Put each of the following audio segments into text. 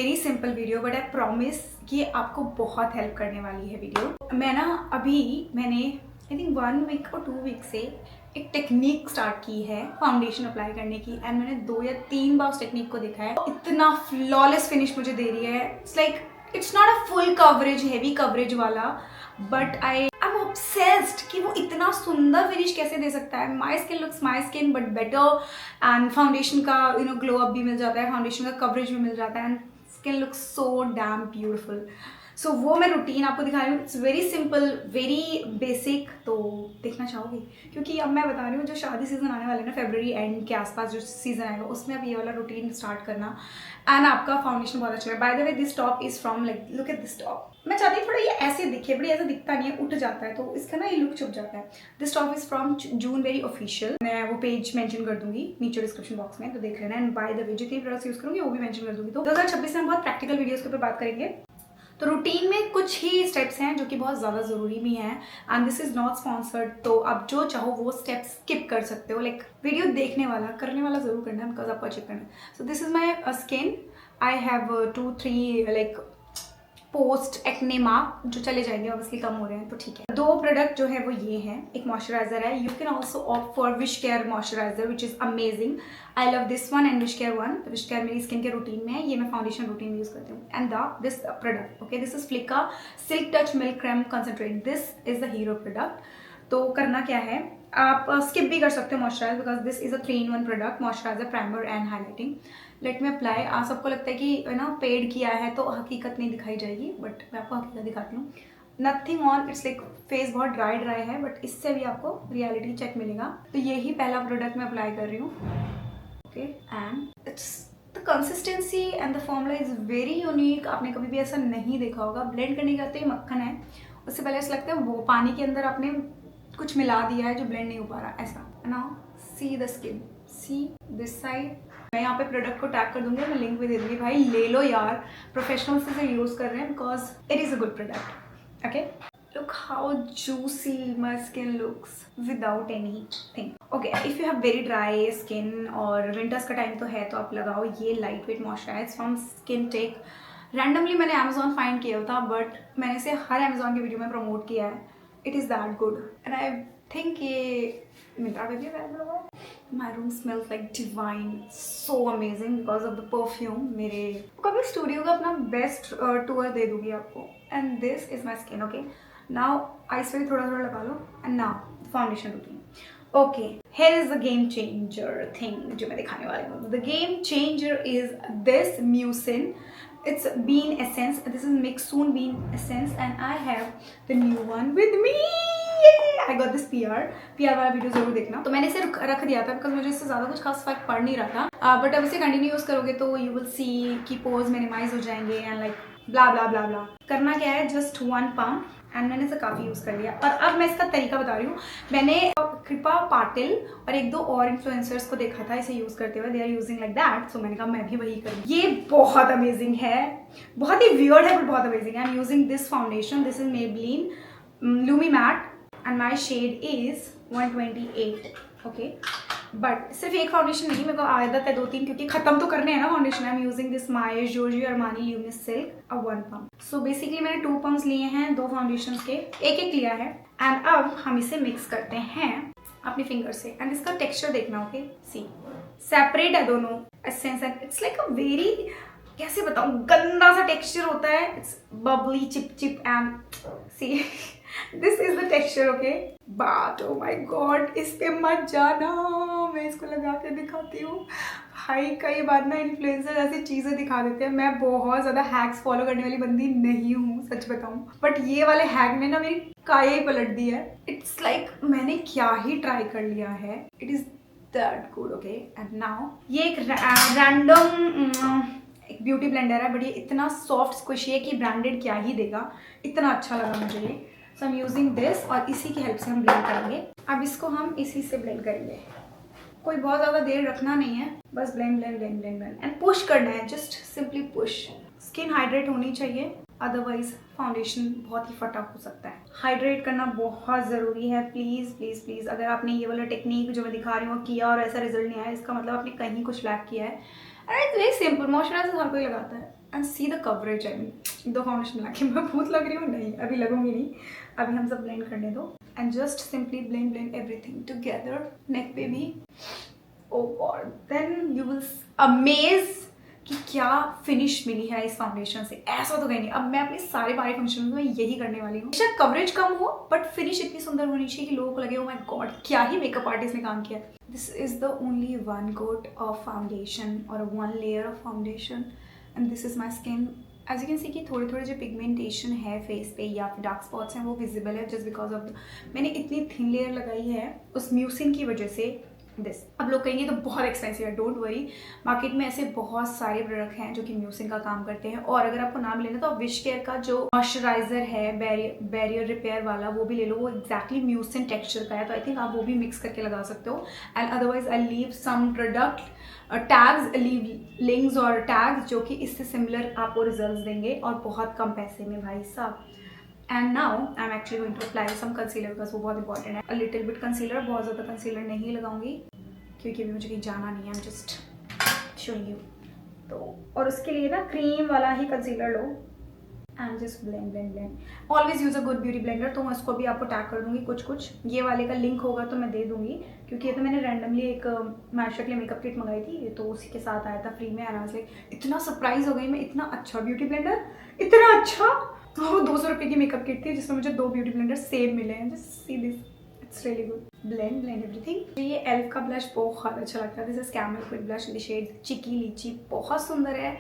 Very simple video but I promise कि आपको बहुत हेल्प करने वाली है वीडियो। मैंने आई थिंक 1 वीक और 2 वीक से एक टेक्निक स्टार्ट की है फाउंडेशन अप्लाई करने की, एंड मैंने 2 या 3 बार उस टेक्निक को देखा है। इतना फ्लॉलेस फिनिश मुझे दे रही है। It's like it's not a full coverage, heavy coverage वाला, बट आई एम ऑब्सेस्ड कि वो इतना सुंदर फिनिश कैसे दे सकता है। माई skin looks my skin but better, and foundation का ग्लो अप भी मिल जाता है, फाउंडेशन का कवरेज भी मिल जाता है, and skin looks so damn beautiful. So वो मैं रूटीन आपको दिखा रही हूँ। It's very simple, very basic. तो देखना चाहोगे? क्योंकि अब मैं बता रही हूँ जो शादी सीजन आने वाला है ना, फरवरी एंड के आसपास जो सीजन आएगा, उसमें अब ये वाला रूटीन स्टार्ट करना, एंड आपका फाउंडेशन बहुत अच्छा है। By the way this top is from, like look at this top. मैं चाहती हूँ थोड़ा ये ऐसे दिखे, बड़ी ऐसा दिखता नहीं है, उठ जाता है, तो इसका ना ये लुक छुप जाता है। This top is from June very official. मैं वो पेज मेंशन कर दूंगी नीचे डिस्क्रिप्शन बॉक्स में, तो देख लेना। एंड बाय द वे जितनी प्रोडक्ट्स यूज करूँगी वो भी मेंशन कर दूंगी। तो 2026 में हम बहुत प्रैक्टिकल वीडियोस के ऊपर बात करेंगे। तो रूटीन में कुछ ही स्टेप्स हैं जो कि बहुत ज़्यादा ज़रूरी भी हैं, and this is not sponsored, तो आप जो चाहो वो स्टेप्स स्किप कर सकते हो। लाइक वीडियो देखने वाला, करने वाला ज़रूर करना है, बिकॉज आपको अचीव करना है। So this is my skin. I have 2-3 like post acne mark जो चले जाएंगे, ऑब्वियसली कम हो रहे हैं, तो ठीक है। 2 प्रोडक्ट जो है वो ये हैं। एक मॉइस्चराइजर है, you can also opt for wish care moisturiser which is amazing. I love this one, and wish care one. Wish care मेरी स्किन के रूटीन में है, ये मैं फाउंडेशन रूटीन में यूज़ करती हूँ। And this product, okay, this is Flicka silk touch milk cream concentrate. This is the hero product. तो करना क्या है, आप स्किप भी कर सकते हो moisturiser, because this is a 3-in-1 product, moisturiser, primer and highlighting. Let me apply. आप सबको लगता है कि ना पेड किया है तो हकीकत नहीं दिखाई जाएगी, बट मैं आपको हकीकत दिखाती हूँ। Nothing on, it's like face बहुत ड्राई है, बट इससे भी आपको रियलिटी चेक मिलेगा। तो यही पहला प्रोडक्ट मैं अप्लाई कर रही हूँ, okay, and it's the consistency and the formula is very unique. आपने कभी भी ऐसा नहीं देखा होगा। ब्लेंड करने के बाद मक्खन है, उससे पहले ऐसा लगता है वो पानी के अंदर आपने कुछ मिला दिया है जो ब्लेंड नहीं हो पा रहा, ऐसा। Now see the skin, see this side. मैं यहाँ पे प्रोडक्ट को टैग कर दूंगी, मैं लिंक भी दे दूंगी। भाई ले लो यार, प्रोफेशनल्स इसे यूज कर रहे हैं, because it is a good product. Okay, look how juicy my skin looks without any thing. Okay, if you have very dry skin और विंटर्स का टाइम तो है, तो आप लगाओ ये light weight moisturiser from Skin Tech. Randomly मैंने Amazon find किया था, बट मैंने इसे हर अमेजोन की वीडियो में प्रमोट किया है। It is that good, and I think ये मिंत्रा पे भी अवेलेबल होगा। My room smells like divine, so amazing because of the perfume. मेरे कभी स्टूडियो का अपना बेस्ट टूर दे दूंगी आपको। And this is my skin, okay. Now ice पे भी थोड़ा थोड़ा लगा लो, and now foundation routine. Okay, here is the game changer thing जो मैं दिखाने वाली हूँ। The game changer is this mucin. It's bean essence. This is Mixun bean essence, and I have the new one with me. I got this PR वाला video जरूर देखना। तो मैंने इसे रख दिया था बिकॉज मुझे इससे ज़्यादा कुछ खास फर्क पड़ नहीं रहा था, बट अब इसे कंटिन्यू यूज़ करोगे तो यू विल सी कि पोज मिनिमाइज हो जाएंगे, एंड लाइक ब्ला ब्ला ब्ला ब्ला। करना क्या है, जस्ट 1 पम्प, एंड मैंने इसे काफ़ी यूज़ कर लिया। और अब मैं इसका तरीका बता रही हूँ। मैंने कृपा पाटिल और 1-2 और इन्फ्लुएंसर्स को देखा था इसे यूज़ करते हुए, they are using like that, so मैंने कहा मैं भी वही करूँ। ये बहुत अमेजिंग है, बहुत ही वियर्ड है बट बहुत अमेजिंग है। I am using this foundation, this is Maybelline Lumi matte, and my shade is 128, okay. But सिर्फ एक फाउंडेशन नहीं, मेरे को आदत है 2-3, क्योंकि खत्म तो करने हैं ना foundation. I am using this my Giorgio Armani luminous silk 1 pump. So basically मैंने 2 पम्प्स लिए हैं, 2 फाउंडेशन के, एक लिया है। एंड अब हम इसे मिक्स करते हैं अपनी फिंगर से, एंड इसका टेक्सचर देखना, ओके। सी सेपरेट है दोनों essence, and it's like a very, कैसे बताऊं, गंदा सा टेक्सचर होता है। It's Babli chip and see this is the texture, okay. But oh my God, इस पे मत जाना, मैं इसको लगा के दिखाती हूँ। भाई कई बार ना इन्फ्लुएंसर ऐसी चीज़ें दिखा देते हैं। मैं बहुत ज़्यादा हैक्स फॉलो करने वाली बंदी नहीं हूँ, सच बताऊँ, बट ये वाले हैक ने ना मेरी काया ही पलट दी है। इट्स लाइक मैंने क्या ही ट्राई कर लिया है। It is that good, okay. And now ये एक रैंडम एक ब्यूटी ब्लेंडर है, बट ये इतना सॉफ्ट स्क्विशी है कि ब्रांडेड क्या ही देगा, इतना अच्छा लगा मुझे ये। सो आई एम यूजिंग दिस, और इसी की हेल्प से हम ब्लेंड करेंगे। अब इसको हम इसी से ब्लेंड करेंगे। कोई बहुत ज़्यादा देर रखना नहीं है, बस blend blend blend blend blend and push करना है, just simply push. Skin hydrate होनी चाहिए, अदरवाइज फाउंडेशन बहुत ही फटा हो सकता है। हाइड्रेट करना बहुत ज़रूरी है, प्लीज़ प्लीज़ प्लीज़। अगर आपने ये वाला टेक्निक जो मैं दिखा रही हूँ किया और ऐसा रिजल्ट नहीं आया, इसका मतलब आपने कहीं कुछ लैक किया है। And it's very simple, moisturiser हर कोई लगाता है, and see the coverage. I mean दो फाउंडेशन मिला के मैं भूत लग रही हूँ? नहीं, अभी लगूंगी नहीं, अभी हम सब ब्लेंड करने दो। And just simply blend everything together, neck पे भी। Oh god, then you will amaze कि क्या फिनिश मिली है इस फाउंडेशन से। ऐसा तो कहीं नहीं, अब मैं अपने सारे बारी फंक्शन में यही करने वाली हूँ। शायद कवरेज कम हो बट फिनिश इतनी सुंदर होनी चाहिए कि लोगों को लगे ओ माय गॉड क्या ही मेकअप आर्टिस्ट ने काम किया। This is the only one coat of foundation और one layer of foundation and this is my skin. As you can see कि थोड़े थोड़े जो पिगमेंटेशन है फेस पे या फिर डार्क स्पॉट्स हैं वो विजिबल है जस्ट बिकॉज ऑफ मैंने इतनी थिन लेयर लगाई है उस म्यूसिन की वजह से। दिस अब लोग कहेंगे तो बहुत एक्सपेंसिव है, डोंट वरी, मार्केट में ऐसे बहुत सारे प्रोडक्ट हैं जो कि म्यूसिन का काम करते हैं। और अगर आपको नाम लेना तो आप विश केयर का जो मॉइस्चराइजर है बैरियर रिपेयर वाला वो भी ले लो, वो एक्जैक्टली म्यूसिन टेक्सचर का है, तो आई थिंक आप वो भी मिक्स करके लगा सकते हो। And otherwise I leave some product tags, leave links और टैग्स जो कि इससे सिमिलर आपको रिजल्ट देंगे और बहुत कम पैसे में भाई साहब। And now I am actually going to apply some concealer because वो बहुत इंपॉर्टेंट है। अ लिटिल बिट कंसीलर, बहुत ज़्यादा कंसीलर नहीं लगाऊंगी क्योंकि अभी मुझे कहीं जाना नहीं है, I am just showing you. तो और उसके लिए ना क्रीम वाला ही कंसीलर लो and just blend. Always use a good beauty blender. तो मैं उसको भी आपको टैग कर दूंगी कुछ ये वाले का लिंक होगा तो मैं दे दूंगी, क्योंकि ये तो मैंने रैंडमली एक मैशर के लिए मेकअप किट मंगाई थी तो उसी के साथ आया था फ्री में। एंड लाइक इतना सरप्राइज हो गई मैं, इतना अच्छा ब्यूटी ब्लेंडर, इतना अच्छा। तो वो 200 रुपये की मेकअप किट थी जिसमें मुझे 2 ब्यूटी ब्लेंडर सेम मिले हैं। Just see this, it's really good. Blend everything. ये एल्फ का ब्लश बहुत अच्छा लगता है। This is camel quick blush in the shade cheeky lychee, बहुत सुंदर है।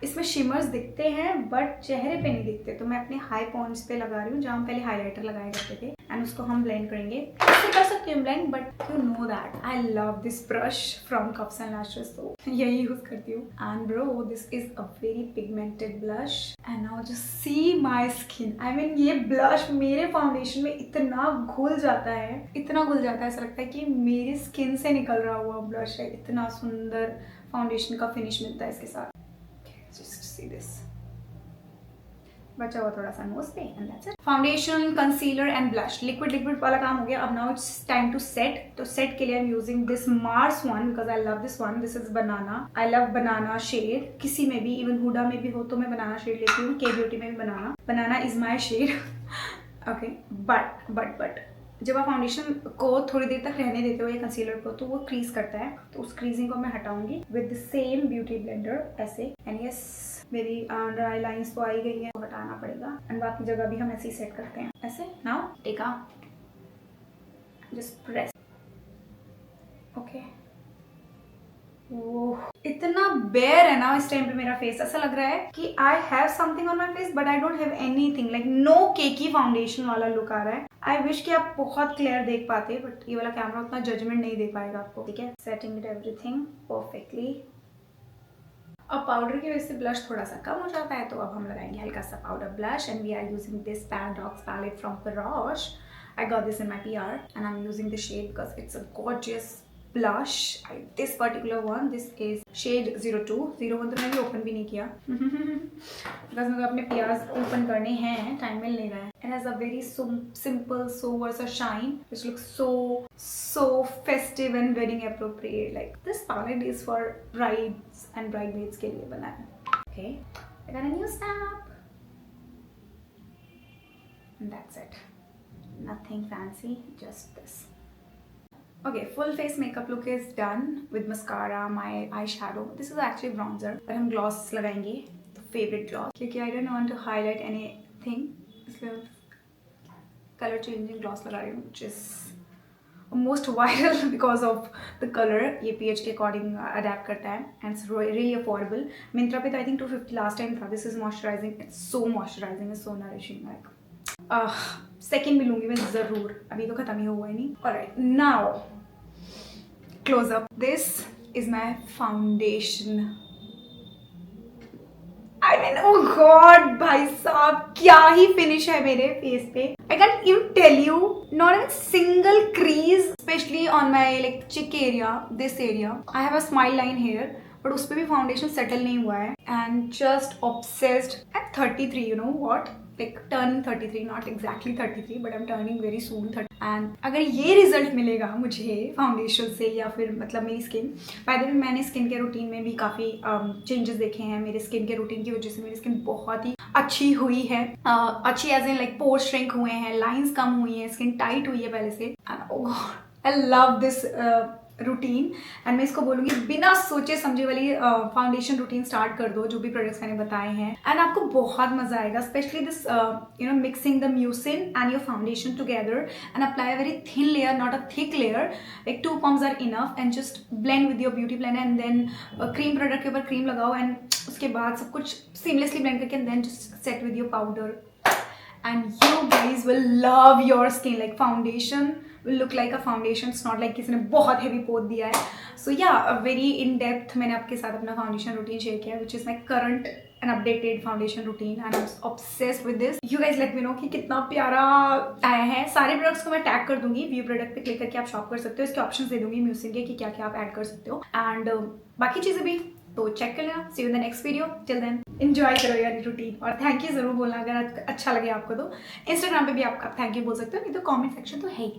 इसमें शिमर्स दिखते हैं बट चेहरे पे नहीं दिखते, तो मैं अपने हाई पॉइंट्स पे लगा रही हूँ जहाँ हम पहले हाईलाइटर लगाया करते थे। एंड उसको हम ब्लेंड करेंगे, इससे कर सकती हूँ blend, but you know that I love this brush from cups and lashes, तो यही यूज करती हूँ। And bro this is a very pigmented blush and now just see my skin. I mean ये ब्लश मेरे foundation में इतना घुल जाता है, इतना घुल जाता है, ऐसा लगता है कि मेरी स्किन से निकल रहा हुआ ब्लश है। इतना सुंदर फाउंडेशन का फिनिश मिलता है इसके साथ। Just see this. बचा हुआ थोड़ा सा नोज पे and that's it. Foundation, concealer and blush, liquid वाला काम हो गया। अब now it's time to set. तो सेट के लिए I am using this Mars one because I love this one. This is banana, I love banana shade. किसी में भी, इवन हुडा में भी हो तो मैं बनाना शेड लेती हूँ, के ब्यूटी में भी banana is my shade. Okay, but जब आप फाउंडेशन को थोड़ी देर तक रहने देते हो या कंसीलर को तो वो क्रीज करता है, तो उस क्रीजिंग को मैं हटाऊंगी with the same beauty blender ऐसे। एंड यस, मेरी अंडर आई लाइन्स तो आई गई है, तो हटाना पड़ेगा। एंड बाकी जगह भी हम ऐसे ही सेट करते हैं ऐसे। नाउ टेक आ, जस्ट प्रेस। ओके, इतना बेयर है ना इस टाइम पे मेरा फेस, ऐसा लग रहा है कि I have something on my face but I don't have anything, like no cakey foundation वाला लुक आ रहा है। आई विश कि आप बहुत क्लियर देख पाते, बट ये वाला कैमरा उतना जजमेंट नहीं दे पाएगा आपको, ठीक है। Setting it everything perfectly. अब पाउडर की वजह से ब्लश थोड़ा सा कम हो जाता है, तो अब हम लगाएंगे हल्का सा powder blush and we are using this paradox palette from Parash. I got this in my PR and I'm using the shade because it's a gorgeous blush. This particular one, this is shade 02. 01 तो मैंने open भी नहीं किया because मुझे अपने PRs open करने हैं, time मिल नहीं रहा है। It has a very simple, so versa shine which looks so festive and wedding appropriate. Like this palette is for brides and bridesmaids के लिए बना है। Okay, I got a new snap and that's it. Nothing fancy, just this. Okay, full face makeup look is done with mascara, my eyeshadow. This is actually bronzer. और हम gloss लगाएंगे, favorite gloss, क्योंकि I don't want to highlight anything, इसलिए color changing gloss लगा रही हूँ, which is most viral because of the color. ये pH के according adapt करता है and it's really affordable. Myntra पे तो I think 250 last time था. This is moisturizing. It's so moisturizing, it's so nourishing. Like second भी लूंगी मैं जरूर, अभी तो खत्म ही हुआ है नहीं। Alright, now close up. This is my foundation. I mean oh god भाई साहब, क्या ही फिनिश है मेरे फेस पे। I can't even tell you, not even single crease, specially on my like cheek area, this area. I have a smile line here but उस पर भी फाउंडेशन सेटल नहीं हुआ है and just obsessed at 33, you know what, like turning 33, not exactly 33, but I'm turning very soon 30. And अगर ये result मिलेगा मुझे फाउंडेशन से या फिर मतलब मेरी स्किन, बाय द वे मैंने स्किन केयर रूटीन में भी काफ़ी चेंजेस देखे हैं। मेरे स्किन केयर रूटीन की वजह से मेरी स्किन बहुत ही अच्छी हुई है, अच्छी एज इन लाइक पोर श्रिंक हुए हैं, लाइंस कम हुई हैं, स्किन टाइट हुई है पहले से। आई लव दिस रूटीन एंड मैं इसको बोलूँगी बिना सोचे समझे वाली फाउंडेशन रूटीन स्टार्ट कर दो, जो भी प्रोडक्ट्स मैंने बताए हैं, एंड आपको बहुत मजा आएगा। Specially this mixing the mucin and your foundation together and apply a very thin layer, not a thick layer, like 2 pumps are enough and just blend with your beauty blender and then cream product के ऊपर cream लगाओ and उसके बाद सब कुछ seamlessly blend करके then just set with your powder and you guys will love your skin. Like foundation will look like a foundation. It's not like किसी ने बहुत heavy पोत दिया है. So yeah, a very in depth मैंने आपके साथ अपना foundation routine share किया, which is my current and updated foundation routine and I'm obsessed with this. You guys let me know कि कितना प्यारा आया है। सारे प्रोडक्ट्स को मैं टैग कर दूंगी, व्यू प्रोडक्ट पे क्लिक करके आप शॉप कर सकते हो। इसके ऑप्शंस दे दूंगी म्यूसिन के कि क्या क्या आप ऐड कर सकते हो एंड बाकी चीज़ें भी तो चेक कर लेना। See you in the next video, till then enjoy करो यार रूटीन और थैंक यू जरूर बोलना अगर अच्छा लगे आपको। तो इंस्टाग्राम पे भी आप थैंक यू बोल सकते हो, नहीं तो कमेंट सेक्शन तो है ही।